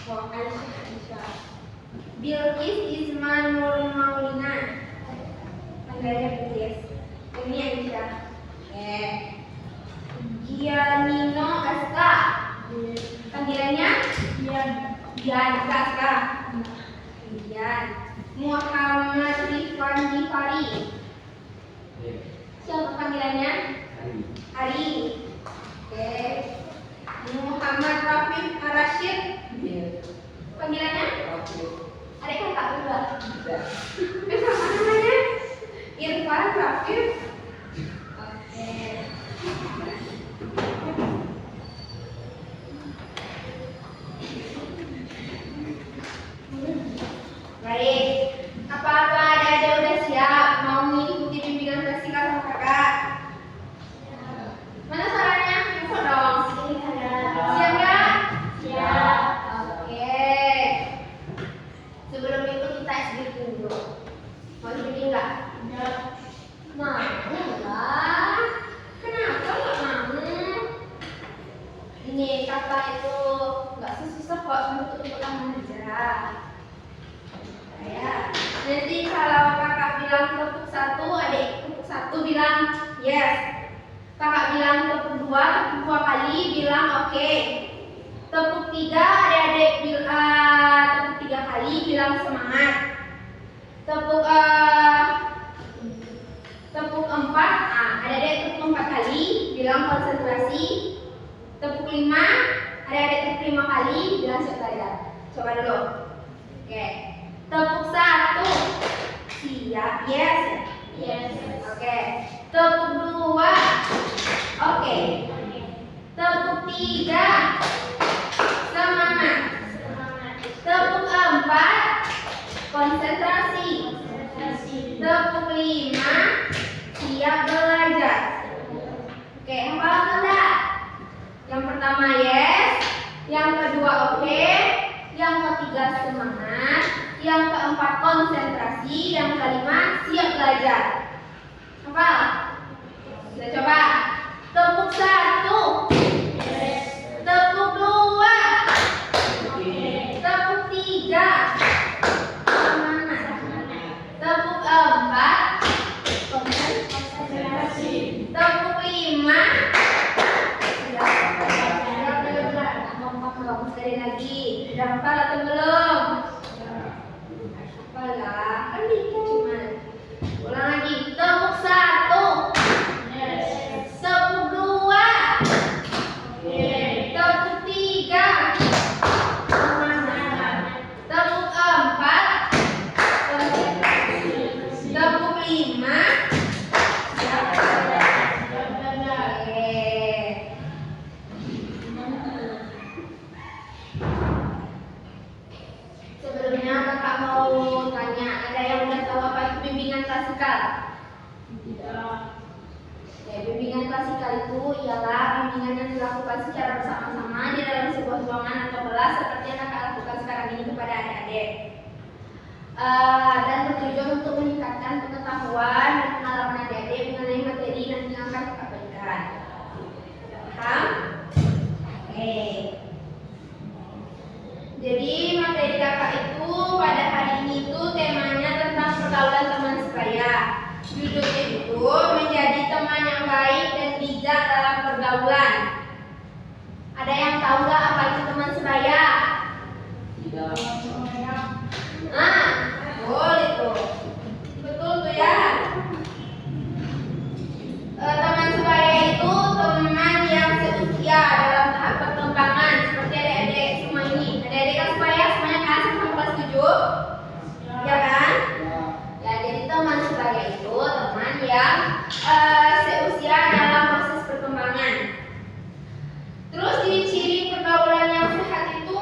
Oh, Aisyah. Bilqis Isma Nur Maulina. Panggilannya Bilqis. Ini Aisyah. Oke. Gianino Aska. Panggilannya Gian Aska. Gian. Muhammad Rifan Difari. Siapa panggilannya? Ari. Oke. Muhammad Rafiq Rashid. Panggilannya? Adik kakak juga. Sama namanya? Irfan Rafiq. Oke. Baik. Apakah adik-adik udah siap mau mengikuti bimbingan klasika sama kakak? Mana suaranya? Info dong. Siap nggak? Siap. Oke. Sebelum itu kita SD dulu. Mau jadi nggak? Mau lah. Kenapa nggak mau? Ini kakak itu nggak susah kok, untuk tangan aja. Ya. Nanti kalau kakak bilang tepuk 1, adik tepuk 1 bilang yes. Kakak bilang tepuk 2 kali bilang oke. Tepuk 3 adik-adik tepuk 3 kali bilang semangat. Tepuk 4, adik-adik tepuk 4 kali bilang konsentrasi. Tepuk 5, adik-adik tepuk 5 kali bilang siap belajar. Coba dulu. Oke. Tepuk 1 siap, yes. Yes. Oke. Tepuk 2 oke. Tepuk 3 semangat. Tepuk 4 konsentrasi. Tepuk 5 siap belajar. Oke, hafal enggak? Yang pertama yes, yang kedua oke, yang ketiga semangat, yang keempat konsentrasi, yang kelima siap belajar. Hafal? Kita coba. Tepuk 1 tepuk 2 tepuk 3 semangat. Tepuk 4 konsentrasi. Tepuk 5 sekali lagi. Udah hafal atau belum? Hafal lah, kan dikit cuma. Ulang lagi. Tepuk 1 tepuk 2 tepuk 3 semangat. Tepuk 4 tepuk 5 siap belajar. Sebelumnya kakak mau tanya, ada yang udah tahu apa itu bimbingan klasikal? Tidak. Ya, bimbingan klasikal itu ialah bimbingan yang dilakukan secara bersama-sama di dalam sebuah ruangan atau kelas seperti yang kakak lakukan sekarang ini kepada adik-adik. Dan bertujuan untuk meningkatkan pengetahuan dan pengalaman adik-adik mengenai materi yang akan kakak berikan. Paham? Oke. Jadi materi kakak itu pada hari ini itu temanya tentang pergaulan teman sebaya. Judulnya itu menjadi teman yang baik dan bijak dalam pergaulan. Ada yang tahu nggak apa itu teman sebaya? Tidak. Boleh tuh. Betul tuh ya. Teman sebaya itu teman yang seusia dalam tahap perkembangan seperti adik-adik semua ini. Adik-adik kan sebaya semuanya kan sampai kelas 7? Ya kan? Ya, jadi teman sebaya itu teman yang seusia dalam proses perkembangan. Terus ciri-ciri pergaulan yang sehat itu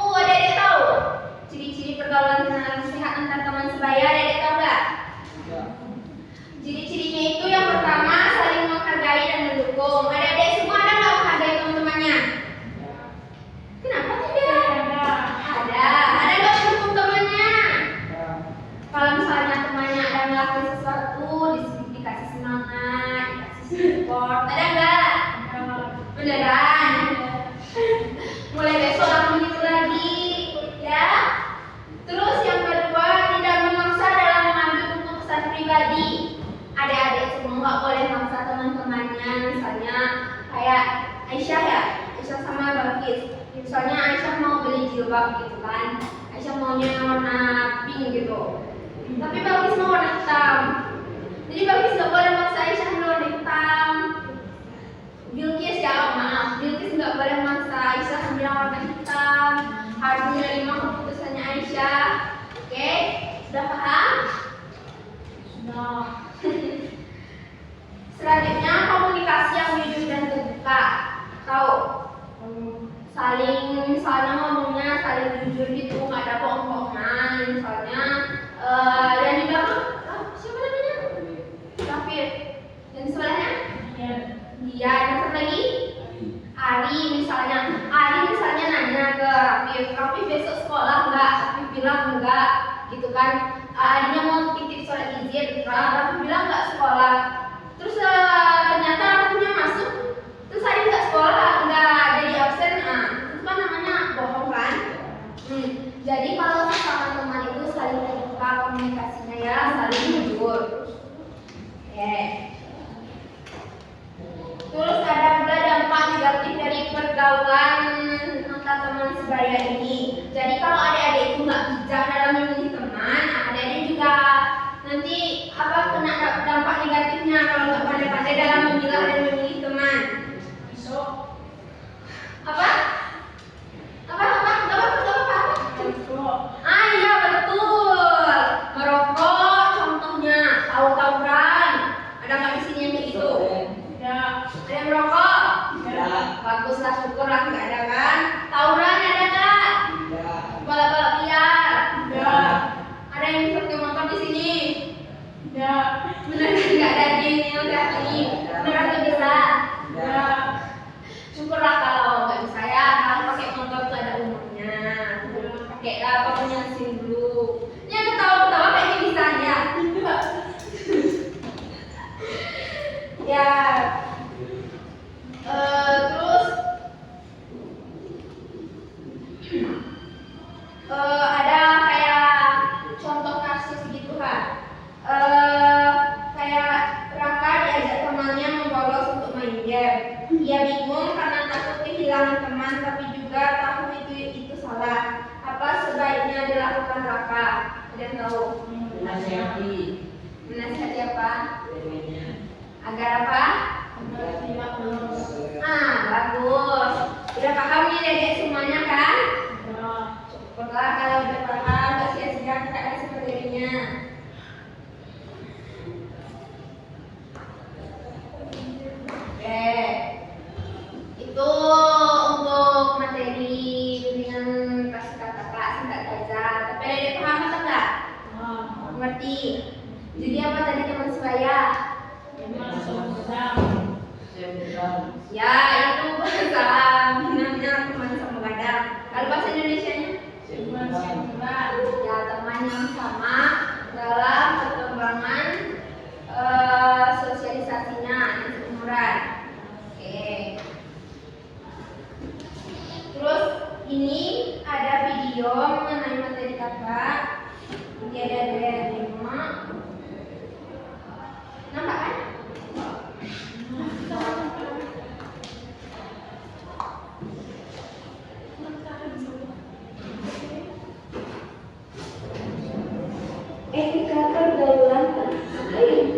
kayak Aisyah ya, Aisyah sama Balkis. Misalnya Aisyah mau beli jilbab gitu kan, Aisyah maunya warna pink gitu, tapi Balkis mau warna hitam. Jadi Balkis nggak boleh maksa Aisyah ambil warna hitam. Bilkis ya, maaf, Bilkis nggak boleh maksa Aisyah ambil warna hitam. Harus menerima keputusannya Aisyah. Oke, sudah paham? Sudah. Selanjutnya komunikasi yang jujur dan terbuka. Tahu? Saling, misalnya ngomongnya saling jujur gitu, nggak ada bohong-bohongan. Misalnya dan di belakang siapa namanya? Rafif. Dan sebelahnya? Dia. Dan satu lagi? Ari misalnya nanya ke Rafif besok sekolah enggak? Rafif bilang enggak, gitu kan? Arinya mau titip surat izin, Rafif bilang enggak sekolah. Terus ternyata Rafifnya masuk, terus Ari enggak sekolah, enggak jadi absen, itu kan namanya bohong kan? Jadi kalau sama teman itu saling terbuka komunikasinya ya, saling jujur. Oke. Terus ada pula dampak negatif dari pergaulan antar teman sebaya ini. Jadi kalau adik-adik itu nggak bijak dalam memilih teman, adik-adik juga nanti kena dampak negatifnya kalau nggak pandai-pandai dalam memilah dan memilih teman. Apa? Iya betul. Merokok contohnya, tahu-tawuran. Ada nggak di sini yang kayak gitu? Ada yang merokok? Baguslah, syukurlah nggak ada kan? Tawuran ada nggak? Balap-balap liar? Ada yang bisa pakai motor di sini? Benar nggak ada di ini udah ini? Beneran nggak bisa? Syukurlah kalau nggak bisa ya. Kalau pakai motor tuh ada umurnya. Pakai punya SIM dulu. Ini aku ketawa-ketawa kayaknya bisa ya. Ya. Terus ada kayak contoh kasus gitu kan, kayak Raka diajak temannya membolos untuk main game. Ia bingung karena takut kehilangan teman, tapi juga tahu itu salah. Apa sebaiknya dilakukan Raka? Ada yang tahu? Menasihati apa? Agar apa? Bagus. Udah paham nih dedek semuanya kan? Syukurlah kalau udah paham, gak sia-sia kita kasih materinya. Oke. Itu untuk materi bimbingan kasih kakak singkat aja. Tapi dedek paham atau enggak? Ngerti. Jadi apa tadi teman sebaya? Ya, itu bahasa namanya teman sama gadang. Kalau bahasa Indonesianya? Ya, teman yang sama dalam perkembangan sosialisasinya yang seumuran. Oke. Terus ini ada video mengenai materi kakak. Nanti ada demo. Nampak kan? Etika pergaulan baik.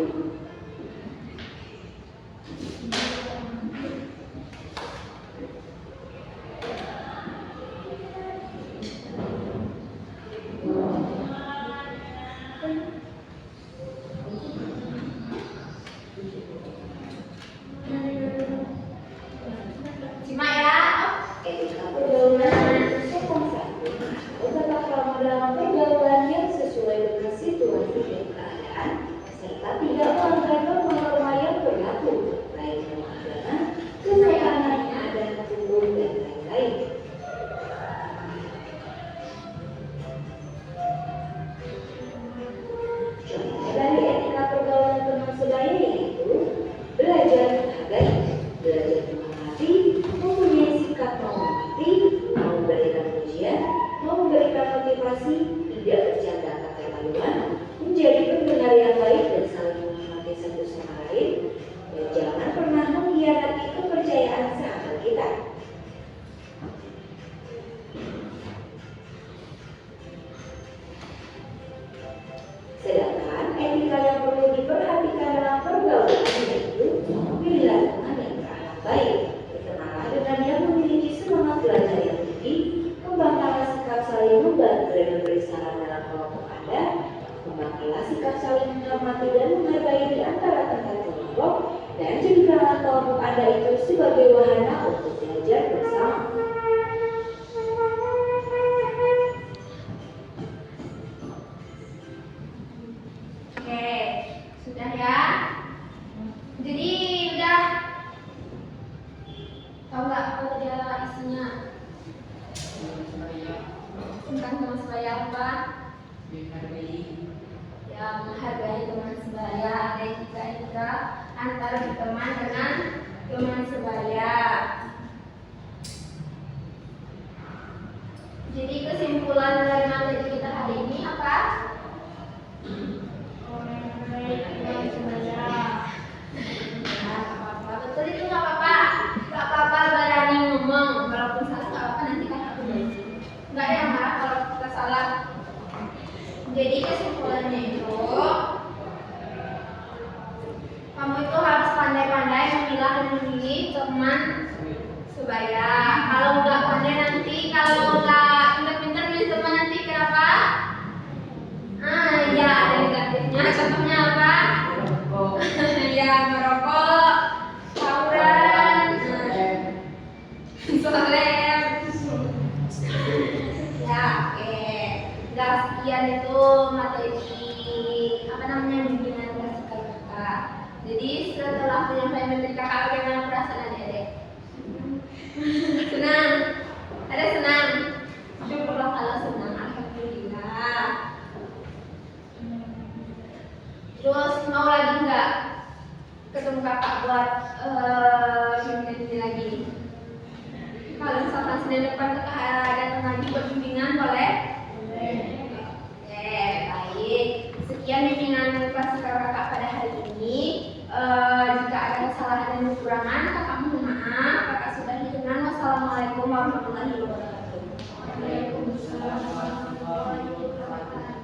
Simak ya. Etika pergaulan sopan santun. Bertata krama dalam pergaulan yang sesuai dengan situasi dan keadaan, serta tidak melanggar norma-norma yang berlaku, baik norma agama, kesopanan, adat, tubuh, dan lain-lain. Contoh dari etika pergaulan teman sebaya yaitu belajar menghargai, belajar menghormati, mempunyai sikap menghormati, mau memberikan pujian, mau memberikan motivasi, tidak bercanda kata laluan, menjadi pendengar yang baik dan saling menghormati satu sama lain, dan jangan pernah mengkhianati kepercayaan etika yang perlu diperhatikan dalam pergaulan yaitu pilihlah teman yang beranak baik, berkenalan dengan yang memiliki semangat belajar yang tinggi, kembangkanlah sikap saling membantu dan memberi saran dalam kelompok Anda, kembangkanlah sikap saling menghormati dan menghargai di antara antar kelompok, dan jadikanlah kelompok Anda itu sebagai wahana untuk belajar bersama. Oke, sudah ya. Jadi udah tahu nggak apa dia isinya? Tentang teman sebaya apa? Ya, menghargai teman sebaya. Ada etika antara teman dengan teman sebaya. Jadi kesimpulan dari materi kita hari ini apa? Betul itu nggak apa-apa, nggak apa-apa berani ngomong. Walaupun salah nggak apa-apa, nanti kan aku nggak ada yang marah kalau kita salah. Jadi kesimpulannya itu, kamu itu harus pandai-pandai memilah dan memilih teman sebaya. Kalau nggak pandai nanti, kalau nggak pintar-pintar milih teman nanti kenapa? Ya ada negatifnya. Contohnya apa? Ya merokok, tawuran, soleh. Ya oke. Udah sekian itu materi apa namanya bimbingan kelas kakak. Jadi setelah penyampaian materi kakak, bagaimana perasaan adik-adik? Senang? Ada senang? Syukurlah kalau senang, alhamdulillah. Terus mau lagi nggak ketemu kakak buat bimbingan ini lagi? Kalau misalkan Senin depan kakak datang lagi buat bimbingan, boleh? Oke, baik. Sekian bimbingan kelas kakak pada hari ini. Jika ada kesalahan dan kekurangan, kakak mohon maaf. Kakak sudahi dengan wassalamualaikum warahmatullahi wabarakatuh. Waalaikumsalam warahmatullahi wabarakatuh.